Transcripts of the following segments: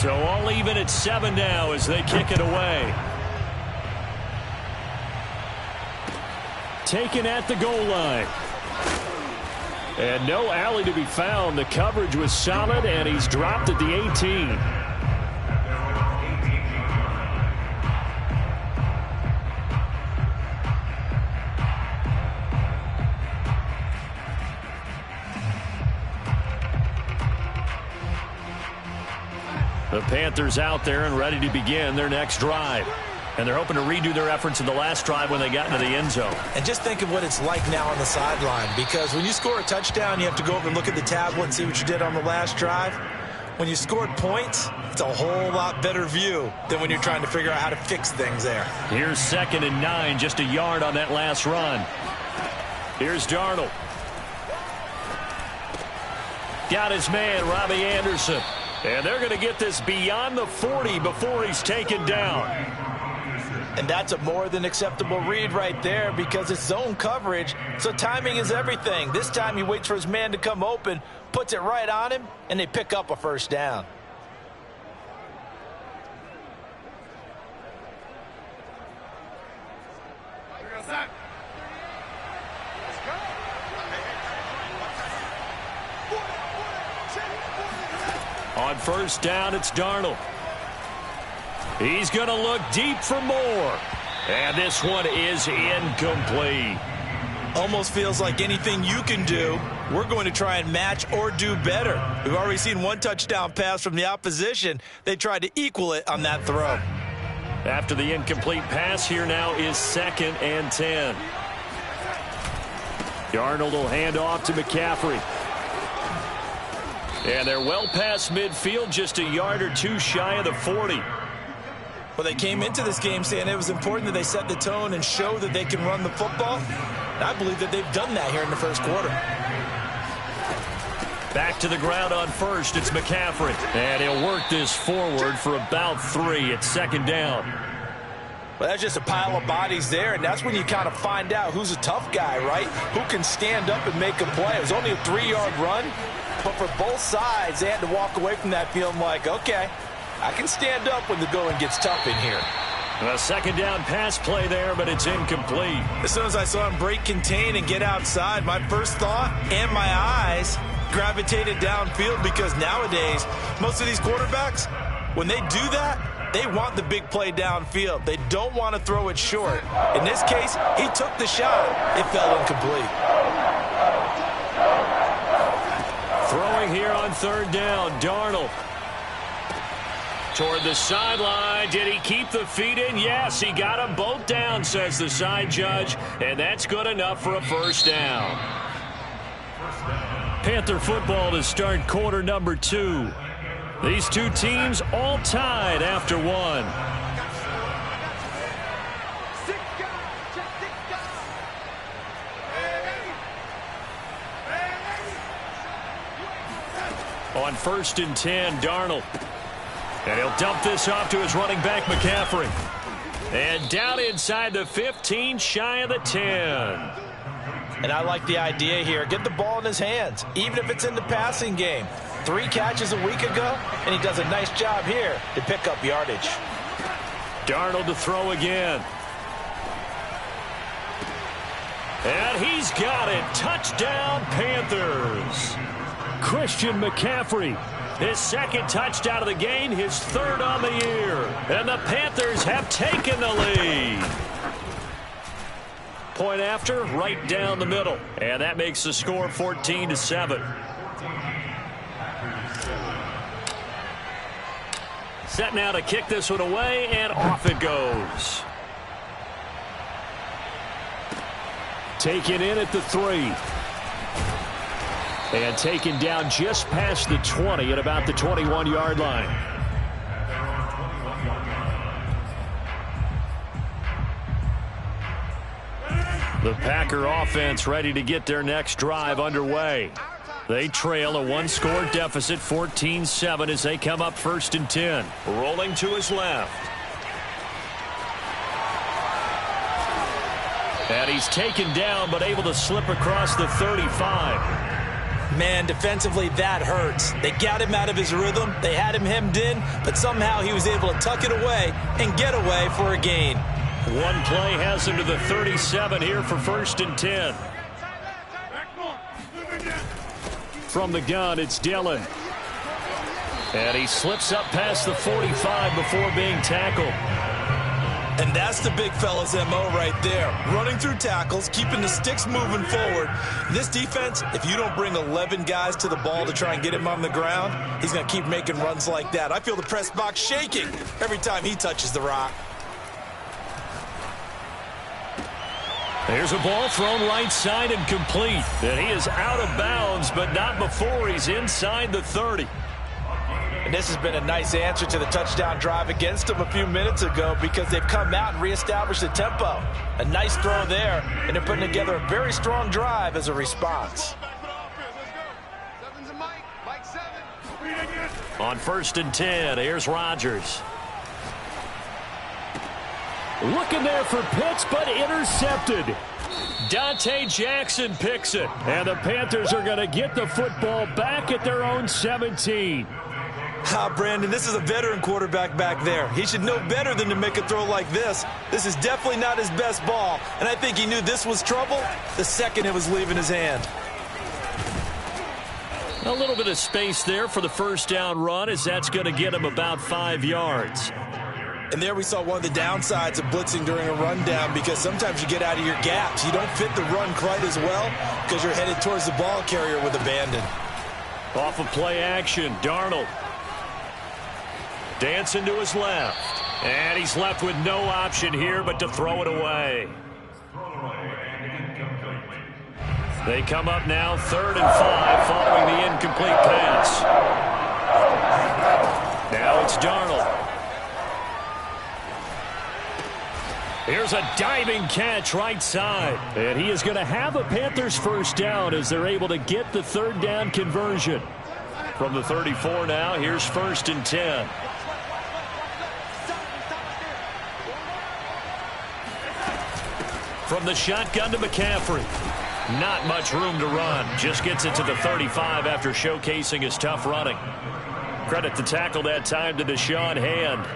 So all even at 7 now as they kick it away. Taken at the goal line. And no alley to be found. The coverage was solid, and he's dropped at the 18. The Panthers out there and ready to begin their next drive. And they're hoping to redo their efforts in the last drive when they got into the end zone. And just think of what it's like now on the sideline, because when you score a touchdown, you have to go over and look at the tablet and see what you did on the last drive. When you scored points, it's a whole lot better view than when you're trying to figure out how to fix things there. Here's 2nd and 9, just a yard on that last run. Here's Darnold. Got his man, Robbie Anderson. And they're going to get this beyond the 40 before he's taken down. And that's a more than acceptable read right there because it's zone coverage, so timing is everything. This time he waits for his man to come open, puts it right on him, and they pick up a first down. On first down, it's Darnold. He's going to look deep for more. And this one is incomplete. Almost feels like anything you can do, we're going to try and match or do better. We've already seen one touchdown pass from the opposition. They tried to equal it on that throw. After the incomplete pass, here now is 2nd and 10. Darnold will hand off to McCaffrey. And they're well past midfield, just a yard or two shy of the 40. Well, they came into this game saying it was important that they set the tone and show that they can run the football. And I believe that they've done that here in the first quarter. Back to the ground on first, it's McCaffrey. And he'll work this forward for about 3 at 2nd down. Well, that's just a pile of bodies there, and that's when you kind of find out who's a tough guy, right? Who can stand up and make a play. It was only a 3-yard run. But for both sides, they had to walk away from that feeling like, okay, I can stand up when the going gets tough in here. A 2nd down pass play there, but it's incomplete. As soon as I saw him break contain and get outside, my first thought and my eyes gravitated downfield because nowadays, most of these quarterbacks, when they do that, they want the big play downfield. They don't want to throw it short. In this case, he took the shot. It fell incomplete. Throwing here on 3rd down, Darnold. Toward the sideline. Did he keep the feet in? Yes, he got them both down, says the side judge. And that's good enough for a first down. Panther football to start quarter number 2. These two teams all tied after 1. On 1st and 10, Darnold. And he'll dump this off to his running back, McCaffrey. And down inside the 15, shy of the 10. And I like the idea here. Get the ball in his hands, even if it's in the passing game. 3 catches a week ago, and he does a nice job here to pick up yardage. Darnold to throw again. And he's got it. Touchdown, Panthers. Christian McCaffrey, his 2nd touchdown of the game, his 3rd on the year. And the Panthers have taken the lead. Point after, right down the middle. And that makes the score 14-7. Set now to kick this one away, and off it goes. Taken in at the 3. And taken down just past the 20 at about the 21-yard line. The Packer offense ready to get their next drive underway. They trail a 1-score deficit, 14-7, as they come up 1st and 10. Rolling to his left. And he's taken down, but able to slip across the 35. Man, defensively, that hurts. They got him out of his rhythm. They had him hemmed in, but somehow he was able to tuck it away and get away for a gain. One play has him to the 37 here for 1st and 10. From the gun, it's Dillon. And he slips up past the 45 before being tackled. And that's the big fella's MO right there. Running through tackles, keeping the sticks moving forward. This defense, if you don't bring 11 guys to the ball to try and get him on the ground, he's going to keep making runs like that. I feel the press box shaking every time he touches the rock. There's a ball thrown right side and complete. And he is out of bounds, but not before he's inside the 30. And this has been a nice answer to the touchdown drive against them a few minutes ago because they've come out and reestablished the tempo. A nice throw there, and they're putting together a very strong drive as a response. On 1st and 10, here's Rodgers. Looking there for Pitts, but intercepted. Dante Jackson picks it, and the Panthers are going to get the football back at their own 17. Brandon, this is a veteran quarterback back there. He should know better than to make a throw like this. This is definitely not his best ball, and I think he knew this was trouble the second it was leaving his hand. A little bit of space there for the first down run, as that's going to get him about 5 yards. And there we saw one of the downsides of blitzing during a rundown because sometimes you get out of your gaps. You don't fit the run quite as well because you're headed towards the ball carrier with abandon. Off of play action, Darnold. Dancing to his left. And he's left with no option here but to throw it away. They come up now 3rd and 5 following the incomplete pass. Now it's Darnold. Here's a diving catch right side. And he is going to have a Panthers first down as they're able to get the 3rd down conversion. From the 34 now, here's 1st and 10. From the shotgun to McCaffrey. Not much room to run. Just gets it to the 35 after showcasing his tough running. Credit the tackle that time to Deshaun Hand.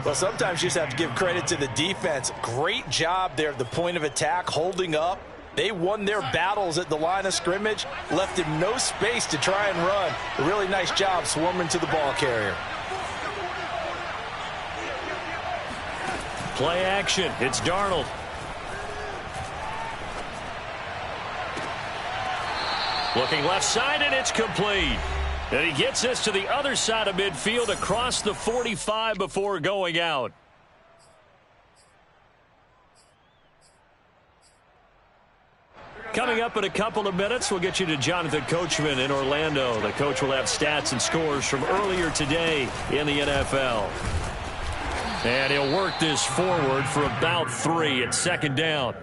Well, sometimes you just have to give credit to the defense. Great job there at the point of attack, holding up. They won their battles at the line of scrimmage, left him no space to try and run. A really nice job swarming to the ball carrier. Play action. It's Darnold. Looking left side, and it's complete. And he gets this to the other side of midfield across the 45 before going out. Coming up in a couple of minutes, we'll get you to Jonathan Coachman in Orlando. The coach will have stats and scores from earlier today in the NFL. And he'll work this forward for about 3 at 2nd down.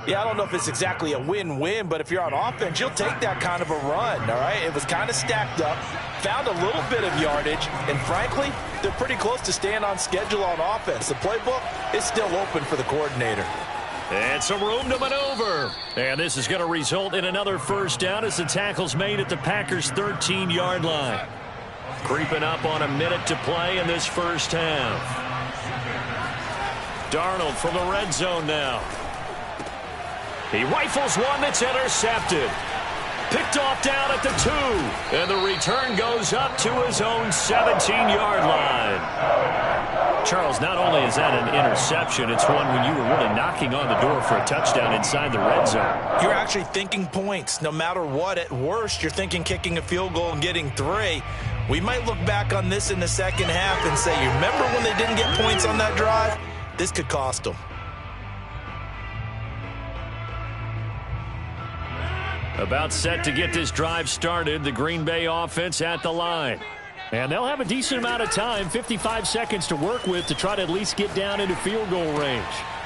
Yeah, I don't know if it's exactly a win-win, but if you're on offense, you'll take that kind of a run, all right? It was kind of stacked up, found a little bit of yardage, and frankly, they're pretty close to staying on schedule on offense. The playbook is still open for the coordinator. And some room to maneuver. And this is going to result in another first down as the tackle's made at the Packers' 13-yard line. Creeping up on a minute to play in this first half. Darnold from the red zone now. He rifles one that's intercepted. Picked off down at the 2. And the return goes up to his own 17-yard line. Charles, not only is that an interception, it's one when you were really knocking on the door for a touchdown inside the red zone. You're actually thinking points. No matter what, at worst, you're thinking kicking a field goal and getting 3. We might look back on this in the second half and say, you remember when they didn't get points on that drive? This could cost them. About set to get this drive started, the Green Bay offense at the line. And they'll have a decent amount of time, 55 seconds to work with to try to at least get down into field goal range.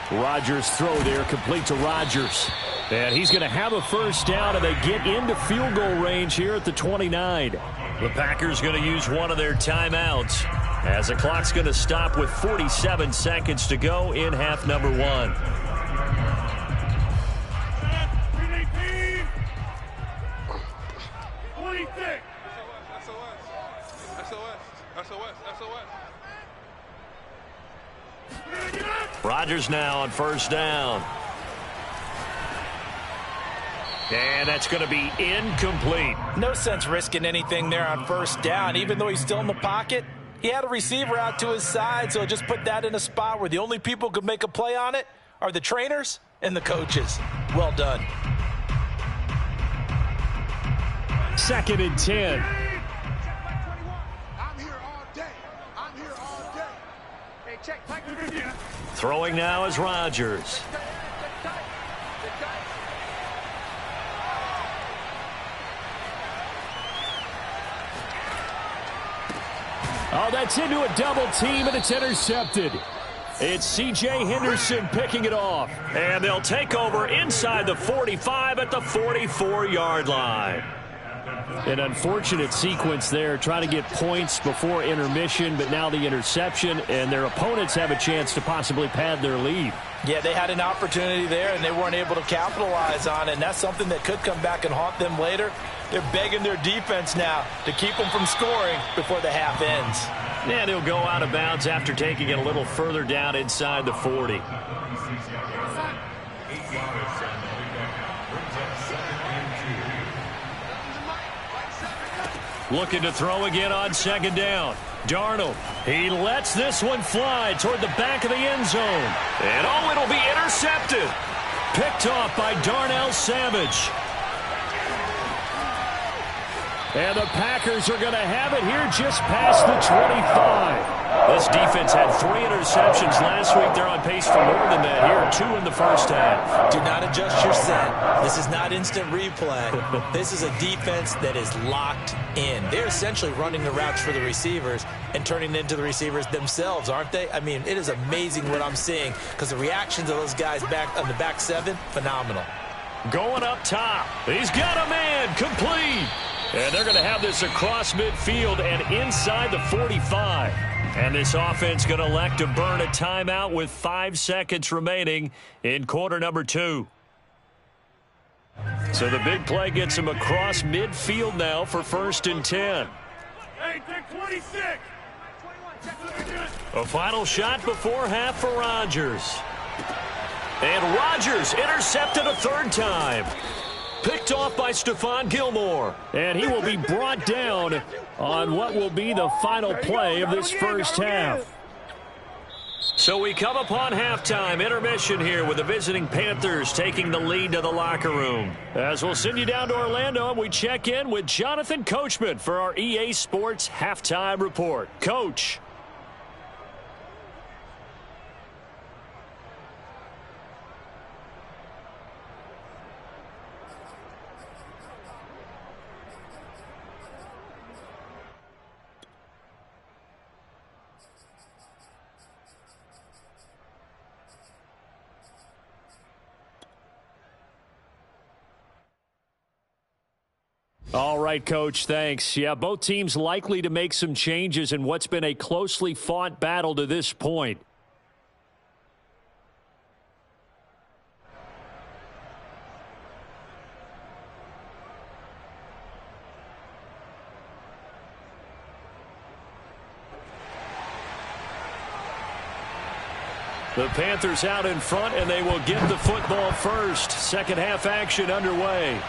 Rodgers' throw there, complete to Rodgers. And he's going to have a first down, and they get into field goal range here at the 29. The Packers going to use one of their timeouts as the clock's going to stop with 47 seconds to go in half number 1. Rodgers now on first down. And that's going to be incomplete. No sense risking anything there on first down. Even though he's still in the pocket, he had a receiver out to his side, so just put that in a spot where the only people who could make a play on it are the trainers and the coaches. Well done. 2nd and 10. Throwing now is Rodgers. Oh, that's into a double team, and it's intercepted. It's C.J. Henderson picking it off. And they'll take over inside the 45 at the 44-yard line. An unfortunate sequence there, trying to get points before intermission, but now the interception, and their opponents have a chance to possibly pad their lead. Yeah, they had an opportunity there, and they weren't able to capitalize on it, and that's something that could come back and haunt them later. They're begging their defense now to keep them from scoring before the half ends. And he'll go out of bounds after taking it a little further down inside the 40. Looking to throw again on 2nd down. Darnold, he lets this one fly toward the back of the end zone. And oh, it'll be intercepted. Picked off by Darnell Savage. And the Packers are going to have it here just past the 25. This defense had 3 interceptions last week. They're on pace for more than that here. 2 in the first half. Do not adjust your set. This is not instant replay. This is a defense that is locked in. They're essentially running the routes for the receivers and turning it into the receivers themselves, aren't they? I mean, it is amazing what I'm seeing because the reactions of those guys back on the back 7, phenomenal. Going up top. He's got a man complete. And they're going to have this across midfield and inside the 45. And this offense going to elect to burn a timeout with 5 seconds remaining in quarter number 2. So the big play gets him across midfield now for 1st and 10. Hey, take 26. A final shot before half for Rodgers. And Rodgers intercepted a 3rd time. Picked off by Stephon Gilmore. And he will be brought down on what will be the final play of this first half. So we come upon halftime, intermission here with the visiting Panthers taking the lead to the locker room. As we'll send you down to Orlando, and we check in with Jonathan Coachman for our EA Sports Halftime Report. Coach. All right, Coach, thanks. Yeah, both teams likely to make some changes in what's been a closely fought battle to this point. The Panthers out in front, and they will get the football first. Second half action underway.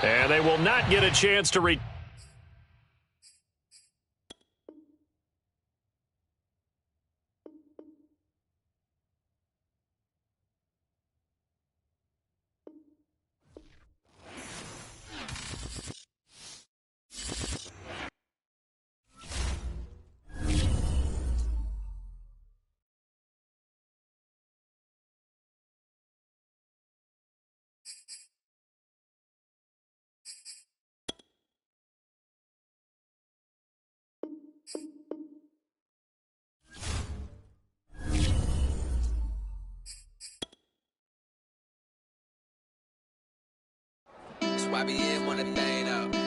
And they will not get a chance to YBN want a thing up.